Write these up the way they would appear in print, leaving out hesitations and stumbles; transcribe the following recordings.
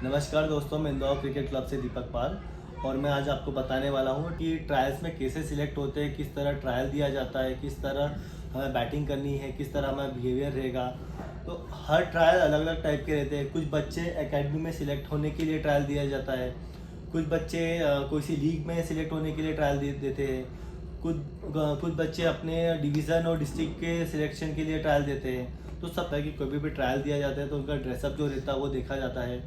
नमस्कार दोस्तों, मैं इंदौर क्रिकेट क्लब से दीपक पाल और मैं आज आपको बताने वाला हूँ कि ट्रायल्स में कैसे सिलेक्ट होते हैं, किस तरह ट्रायल दिया जाता है, किस तरह हमें बैटिंग करनी है, किस तरह हमारा बिहेवियर रहेगा। तो हर ट्रायल अलग अलग टाइप के रहते हैं। कुछ बच्चे एकेडमी में सिलेक्ट होने के लिए ट्रायल दिया जाता है, कुछ बच्चे कोई सी लीग में सिलेक्ट होने के लिए ट्रायल देते हैं, कुछ बच्चे अपने डिवीज़न और डिस्ट्रिक्ट के सिलेक्शन के लिए ट्रायल देते हैं। तो सब तरह की कोई भी ट्रायल दिया जाता है तो उनका ड्रेसअप जो रहता है वो देखा जाता है।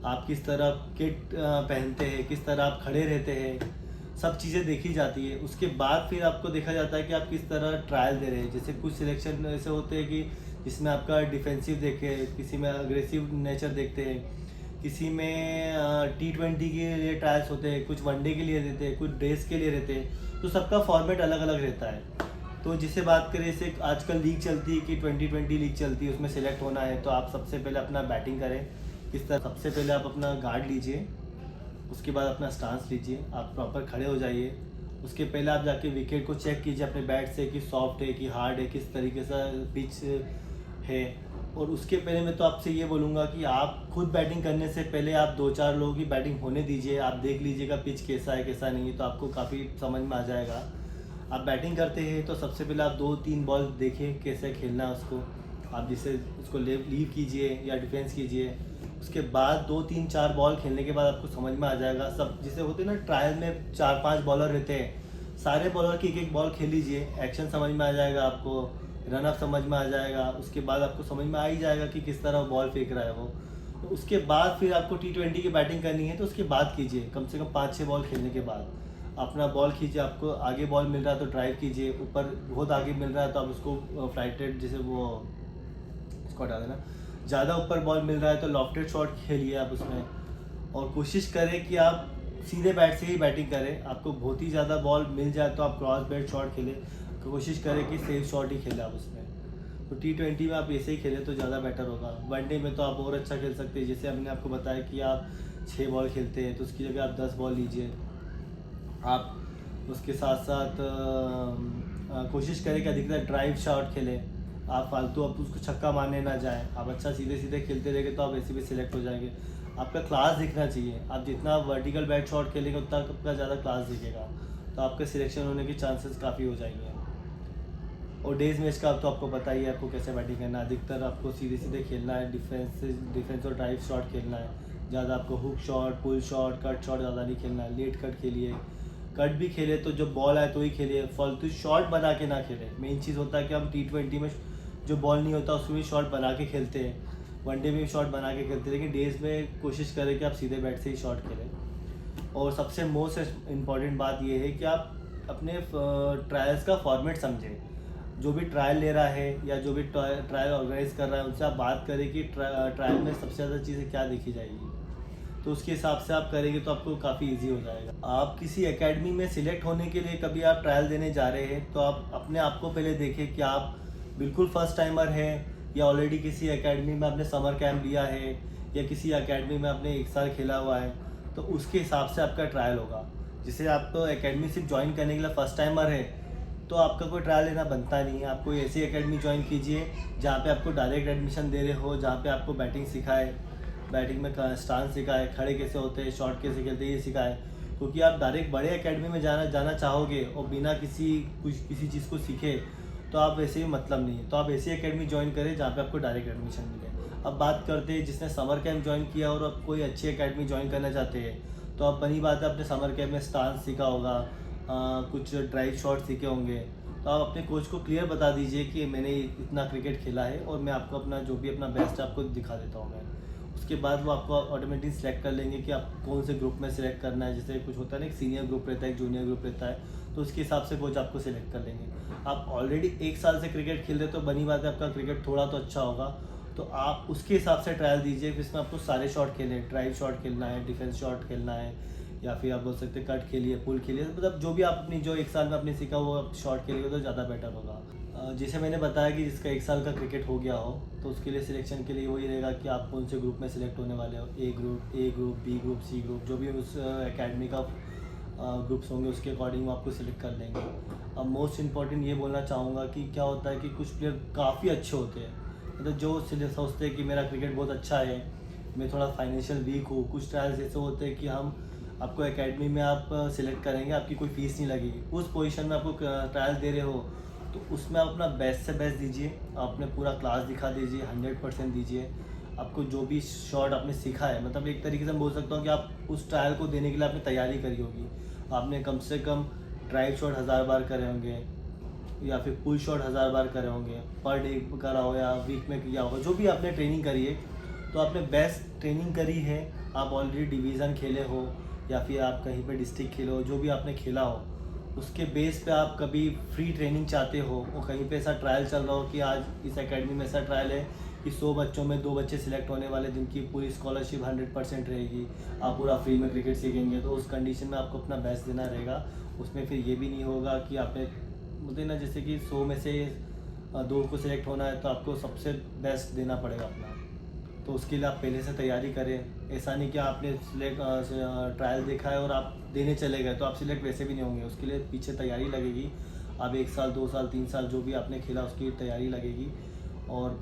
आप किस तरह किट पहनते हैं, किस तरह आप खड़े रहते हैं, सब चीज़ें देखी जाती है। उसके बाद फिर आपको देखा जाता है कि आप किस तरह ट्रायल दे रहे हैं। जैसे कुछ सिलेक्शन ऐसे होते हैं कि जिसमें आपका डिफेंसिव देखे, किसी में अग्रेसिव नेचर देखते हैं, किसी में T20 के लिए ट्रायल्स होते हैं, कुछ वनडे के लिए रहते हैं, कुछ डेज के लिए रहते हैं। तो सबका फॉर्मेट अलग अलग रहता है। तो जिसे बात करें, जैसे आजकल लीग चलती है कि 2020 लीग चलती है, उसमें सेलेक्ट होना है तो आप सबसे पहले अपना बैटिंग करें। इस तरह सबसे पहले आप अपना गार्ड लीजिए, उसके बाद अपना स्टांस लीजिए, आप प्रॉपर खड़े हो जाइए। उसके पहले आप जाके विकेट को चेक कीजिए अपने बैट से कि सॉफ्ट है कि हार्ड है, किस तरीके से पिच है। और उसके पहले मैं तो आपसे ये बोलूँगा कि आप खुद बैटिंग करने से पहले आप 2-4 लोगों की बैटिंग होने दीजिए। आप देख लीजिएगा पिच कैसा है कैसा नहीं है, तो आपको काफ़ी समझ में आ जाएगा। आप बैटिंग करते हैं तो सबसे पहले आप 2-3 बॉल देखें कैसे खेलना है उसको। आप जिससे उसको लीव कीजिए या डिफेंस कीजिए। उसके बाद 2-3-4 बॉल खेलने के बाद आपको समझ में आ जाएगा। सब जैसे होते हैं ना, ट्रायल में 4-5 बॉलर रहते हैं, सारे बॉलर की एक एक बॉल खेल लीजिए, एक्शन समझ में आ जाएगा आपको, रन अप समझ में आ जाएगा। उसके बाद आपको समझ में आ ही जाएगा कि किस तरह बॉल फेंक रहा है वो। तो उसके बाद फिर आपको T20 की बैटिंग करनी है तो उसके बाद कीजिए, कम से कम 5-6 बॉल खेलने के बाद अपना बॉल खींचिए। आपको आगे बॉल मिल रहा है तो ड्राइव कीजिए, ऊपर बहुत आगे मिल रहा है तो आप उसको फ्लाइटेड जैसे वो उसको हटा देना। ज़्यादा ऊपर बॉल मिल रहा है तो लॉफ्टेड शॉट खेलिए आप उसमें। और कोशिश करें कि आप सीधे बैट से ही बैटिंग करें। आपको बहुत ही ज़्यादा बॉल मिल जाए तो आप क्रॉस बैट शॉट खेलें। कोशिश करें कि सेफ शॉट ही खेलें आप उसमें। तो T20 में आप ऐसे ही खेलें तो ज़्यादा बेटर होगा। वनडे में तो आप और अच्छा खेल सकते हैं। जैसे हमने आपको बताया कि आप 6 बॉल खेलते हैं तो उसकी जगह आप 10 बॉल लीजिए। आप उसके साथ साथ कोशिश करें कि अधिकतर ड्राइव शॉट खेलें। आप फालतू आप उसको छक्का मारने ना जाएं। आप अच्छा सीधे सीधे खेलते रहेंगे तो आप ऐसे भी सिलेक्ट हो जाएंगे। आपका क्लास दिखना चाहिए। आप जितना वर्टिकल बैट शॉट खेलेंगे उतना आपका ज़्यादा क्लास दिखेगा, तो आपके सिलेक्शन होने के चांसेस काफ़ी हो जाएंगे। और डेज मैच का अब तो आपको पता ही है आपको कैसे बैटिंग करना है। अधिकतर आपको सीधे सीधे खेलना है, डिफेंस और ड्राइव शॉट खेलना है। ज़्यादा आपको hook shot, pull shot, cut shot ज़्यादा नहीं खेलना है। लेट कट खेलिए, कट भी खेले तो जो बॉल आए तो ही खेलिए, फालतू शॉट बना के ना खेलें। मेन चीज़ होता है कि हम T20 में जो बॉल नहीं होता उसमें भी शॉट बना के खेलते हैं, वनडे में भी शॉट बना के खेलते हैं, लेकिन डेज में कोशिश करें कि आप सीधे बैट से ही शॉट खेलें। और सबसे मोस्ट इम्पॉर्टेंट बात यह है कि आप अपने ट्रायल्स का फॉर्मेट समझें। जो भी ट्रायल ले रहा है या जो भी ट्रायल ऑर्गेनाइज कर रहा है उनसे आप बात करें कि ट्रायल में सबसे ज़्यादा चीज़ें क्या देखी जाएगी, तो उसके हिसाब से आप करेंगे तो आपको काफ़ी इजी हो जाएगा। आप किसी एकेडमी में सिलेक्ट होने के लिए कभी आप ट्रायल देने जा रहे हैं तो आप अपने आप को पहले देखें कि आप बिल्कुल फर्स्ट टाइमर हैं या ऑलरेडी किसी एकेडमी में आपने समर कैंप लिया है या किसी एकेडमी में आपने 1 साल खेला हुआ है, तो उसके हिसाब से आपका ट्रायल होगा। जैसे आप तो एकेडमी सिर्फ ज्वाइन करने के लिए फर्स्ट टाइमर है तो आपका कोई ट्रायल लेना बनता नहीं है। आप कोई ऐसी एकेडमी ज्वाइन कीजिए जहाँ पे आपको डायरेक्ट एडमिशन दे रहे हो, जहाँ पे आपको बैटिंग सिखाए, बैटिंग में स्टांस सिखाए, खड़े कैसे होते हैं, शॉट कैसे खेलते हैं, ये सिखाए। क्योंकि आप डायरेक्ट बड़े एकेडमी में जाना चाहोगे और बिना किसी चीज़ को सीखे तो आप वैसे भी मतलब नहीं है। तो आप ऐसी एकेडमी ज्वाइन करें जहाँ पे आपको डायरेक्ट एडमिशन मिले। अब बात करते हैं जिसने समर कैंप ज्वाइन किया और अब कोई अच्छी एकेडमी ज्वाइन करना चाहते हैं, तो अब बनी बात है अपने समर कैंप में स्टांस सीखा होगा, कुछ ड्राइव शॉट सीखे होंगे, तो आप अपने कोच को क्लियर बता दीजिए कि मैंने इतना क्रिकेट खेला है और मैं आपको अपना जो भी अपना बेस्ट आपको दिखा देता हूँ मैं। उसके बाद वो आपको ऑटोमेटिक सेलेक्ट कर लेंगे कि आप कौन से ग्रुप में सेलेक्ट करना है। जैसे कुछ होता है ना, एक सीनियर ग्रुप रहता है, एक जूनियर ग्रुप रहता है, तो उसके हिसाब से कोच आपको सेलेक्ट कर लेंगे। आप ऑलरेडी 1 साल से क्रिकेट खेल रहे तो बनी बात है आपका क्रिकेट थोड़ा तो अच्छा होगा, तो आप उसके हिसाब से ट्रायल दीजिए। इसमें आपको सारे शॉट खेलने, ड्राइव शॉट खेलना है, डिफेंस शॉट खेलना है, या फिर आप बोल सकते हैं कट खेलिए, पुल खेलिए, मतलब जो भी आप अपनी जो 1 साल में आपने सीखा वो आप शॉट खेलिए तो ज़्यादा बेटर होगा। जैसे मैंने बताया कि जिसका 1 साल का क्रिकेट हो गया हो तो उसके लिए सिलेक्शन के लिए वही रहेगा कि आप कौन से ग्रुप में सिलेक्ट होने वाले हो। A group, B group, C group, जो भी उस एकेडमी का ग्रुप्स होंगे उसके अकॉर्डिंग वो आपको सिलेक्ट कर लेंगे। अब मोस्ट इम्पॉर्टेंट ये बोलना चाहूँगा कि क्या होता है कि कुछ प्लेयर काफ़ी अच्छे होते हैं, मतलब जो सोचते हैं कि मेरा क्रिकेट बहुत अच्छा है, मैं थोड़ा फाइनेंशियल वीक हूँ। कुछ ट्रायल्स ऐसे होते हैं कि हम आपको एकेडमी में आप सिलेक्ट करेंगे, आपकी कोई फ़ीस नहीं लगेगी। उस पोजीशन में आपको ट्रायल दे रहे हो तो उसमें आप अपना बेस्ट से बेस्ट दीजिए, अपने पूरा क्लास दिखा दीजिए, 100% दीजिए। आपको जो भी शॉट आपने सीखा है, मतलब एक तरीके से मैं बोल सकता हूँ कि आप उस ट्रायल को देने के लिए आपने तैयारी करी होगी। आपने कम से कम ड्राइव शॉट 1000 बार करे होंगे या फिर पुल शॉट 1000 बार करे होंगे, पर डे करा हो या वीक में किया होगा, जो भी आपने ट्रेनिंग करी है तो आपने बेस्ट ट्रेनिंग करी है। आप ऑलरेडी डिवीज़न खेले हो या फिर आप कहीं पे डिस्ट्रिक्ट खेले हो, जो भी आपने खेला हो उसके बेस पे आप कभी फ्री ट्रेनिंग चाहते हो और कहीं पे ऐसा ट्रायल चल रहा हो कि आज इस एकेडमी में ऐसा ट्रायल है कि 100 बच्चों में 2 बच्चे सिलेक्ट होने वाले, जिनकी पूरी स्कॉलरशिप 100% रहेगी, आप पूरा फ्री में क्रिकेट सीखेंगे, तो उस कंडीशन में आपको अपना बेस्ट देना रहेगा। उसमें फिर ये भी नहीं होगा कि आपने बोलते ना, जैसे कि 100 में से 2 को सिलेक्ट होना है तो आपको सबसे बेस्ट देना पड़ेगा अपना। तो उसके लिए आप पहले से तैयारी करें। ऐसा नहीं कि आपने ट्रायल देखा है और आप देने चले गए तो आप सिलेक्ट वैसे भी नहीं होंगे। उसके लिए पीछे तैयारी लगेगी। आप 1 साल 2 साल 3 साल जो भी आपने खेला उसकी तैयारी लगेगी और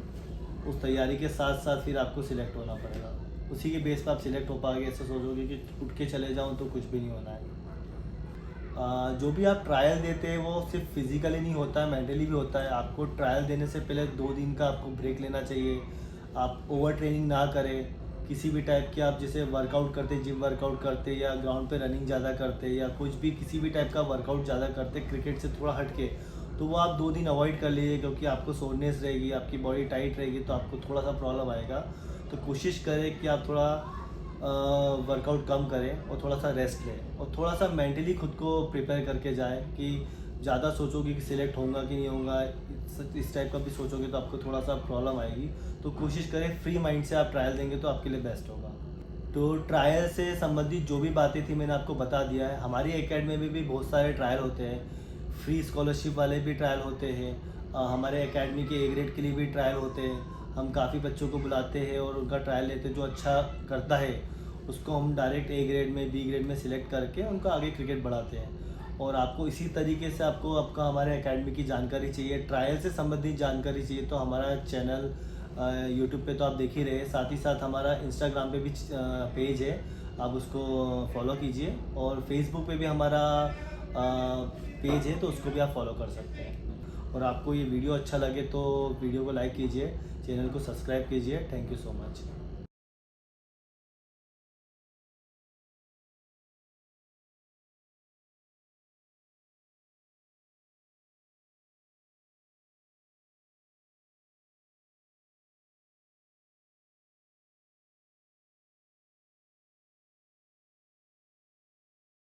उस तैयारी के साथ साथ फिर आपको सिलेक्ट होना पड़ेगा। उसी के बेस पर आप सिलेक्ट हो पाओगे। ऐसे सोचोगे कि उठ के चले जाऊँ तो कुछ भी नहीं होना है। जो भी आप ट्रायल देते हैं वो सिर्फ फिजिकली नहीं होता है, मेंटली भी होता है। आपको ट्रायल देने से पहले 2 दिन का आपको ब्रेक लेना चाहिए। आप ओवर ट्रेनिंग ना करें किसी भी टाइप की। आप जैसे वर्कआउट करते, जिम वर्कआउट करते या ग्राउंड पे रनिंग ज़्यादा करते या कुछ भी किसी भी टाइप का वर्कआउट ज़्यादा करते क्रिकेट से थोड़ा हट के, तो वो आप 2 दिन अवॉइड कर लीजिए, क्योंकि आपको सोरनेस रहेगी, आपकी बॉडी टाइट रहेगी तो आपको थोड़ा सा प्रॉब्लम आएगा। तो कोशिश करें कि आप थोड़ा वर्कआउट कम करें और थोड़ा सा रेस्ट लें और थोड़ा सा मेंटली खुद को प्रिपेयर करके जाएं। कि ज़्यादा सोचोगे कि सिलेक्ट होगा कि नहीं होगा, इस टाइप का भी सोचोगे तो आपको थोड़ा सा प्रॉब्लम आएगी। तो कोशिश करें फ्री माइंड से आप ट्रायल देंगे तो आपके लिए बेस्ट होगा। तो ट्रायल से संबंधित जो भी बातें थी मैंने आपको बता दिया है। हमारी एकेडमी में भी बहुत सारे ट्रायल होते हैं, फ्री स्कॉलरशिप वाले भी ट्रायल होते हैं। हमारे एकेडमी के ए ग्रेड के लिए भी ट्रायल होते हैं। हम काफ़ी बच्चों को बुलाते हैं और उनका ट्रायल लेते हैं। जो अच्छा करता है उसको हम डायरेक्ट ए ग्रेड में, बी ग्रेड में सिलेक्ट करके उनका आगे क्रिकेट बढ़ाते हैं। और आपको इसी तरीके से आपको आपका हमारे एकेडमी की जानकारी चाहिए, ट्रायल से संबंधित जानकारी चाहिए, तो हमारा चैनल यूट्यूब पे तो आप देख ही रहे हैं, साथ ही साथ हमारा इंस्टाग्राम पे भी पेज है, आप उसको फॉलो कीजिए। और फेसबुक पे भी हमारा पेज है तो उसको भी आप फॉलो कर सकते हैं। और आपको ये वीडियो अच्छा लगे तो वीडियो को लाइक कीजिए, चैनल को सब्सक्राइब कीजिए। Thank you so much.